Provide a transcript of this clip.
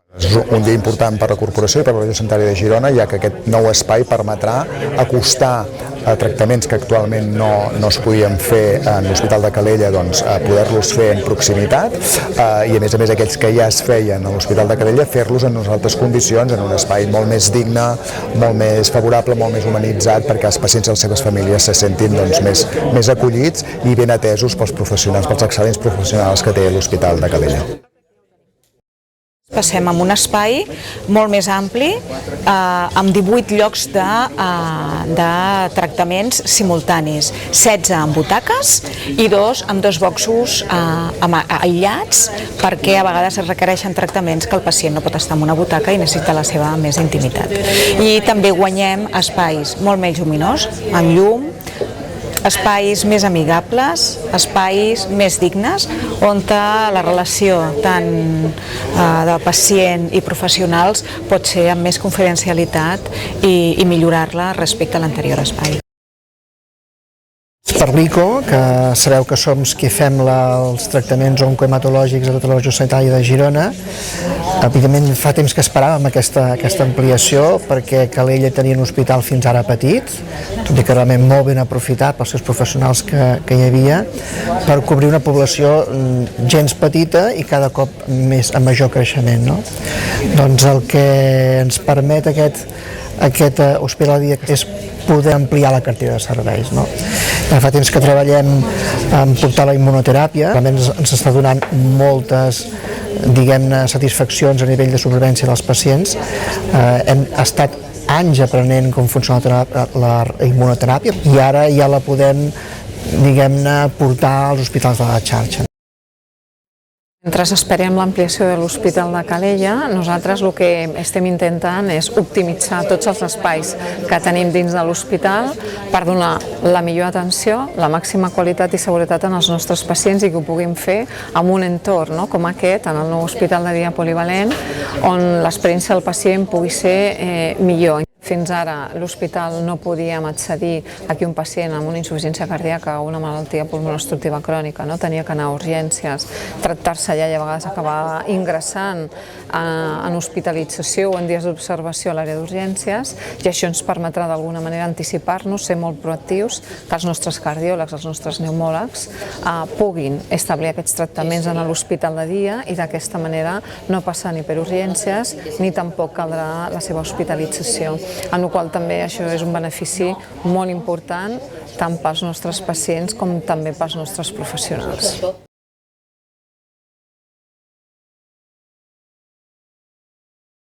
És un dia important per la corporació i per la regió sanitària de Girona, ja que aquest nou espai permetrà acostar a tractaments que actualment no es podien fer en l'Hospital de Calella, doncs poder-los fer en proximitat i a més aquells que ja es feien a l'Hospital de Calella fer-los en unes altres condicions, en un espai molt més digne, molt més favorable, molt més humanitzat, perquè els pacients i les seves famílies se sentin més acollits i ben atesos pels professionals, pels excel·lents professionals que té l'Hospital de Calella. Passem a un espai molt més ampli, amb 18 llocs de tractaments simultanis, 16 amb butaques i 2 amb 2 boxos aïllats, perquè a vegades es requereixen tractaments que el pacient no pot estar en una butaca i necessita la seva més intimitat. I també guanyem espais molt més lluminosos, amb llum, espais més amigables, espais més dignes, on la relació tant de pacient i professionals pot ser amb més confidencialitat i millorar-la respecte a l'anterior espai. Per l'ICO, que sabeu que som qui fem els tractaments oncohematològics a tota la regió sanitària de Girona, evidentment fa temps que esperàvem aquesta ampliació perquè Calella tenia un hospital fins ara petit, tot i que realment molt ben aprofitat pels seus professionals que hi havia, per cobrir una població gens petita i cada cop amb major creixement. Doncs el que ens permet aquest hospital de dia és poder ampliar la cartera de serveis. Fa temps que treballem en portar la immunoteràpia, realment ens està donant moltes satisfaccions a nivell de supervivència dels pacients. Hem estat anys aprenent com funciona la immunoteràpia i ara ja la podem portar als hospitals de la xarxa. Mentre esperem l'ampliació de l'Hospital de Calella, nosaltres el que estem intentant és optimitzar tots els espais que tenim dins de l'hospital per donar la millor atenció, la màxima qualitat i seguretat en els nostres pacients i que ho puguem fer en un entorn com aquest, en el nou Hospital de Dia Polivalent, on l'experiència del pacient pugui ser millor. Fins ara l'hospital no podíem accedir a que un pacient amb una insuficiència cardíaca o una malaltia pulmonar obstructiva crònica tenia que anar a urgències, tractar-se allà i a vegades acabar ingressant en hospitalització o en dies d'observació a l'àrea d'urgències, i això ens permetrà d'alguna manera anticipar-nos, ser molt proactius, que els nostres cardiòlegs, els nostres pneumòlegs puguin establir aquests tractaments en l'hospital de dia i d'aquesta manera no passar ni per urgències ni tampoc caldrà la seva hospitalització. En el qual també això és un benefici molt important tant pels nostres pacients com també pels nostres professionals.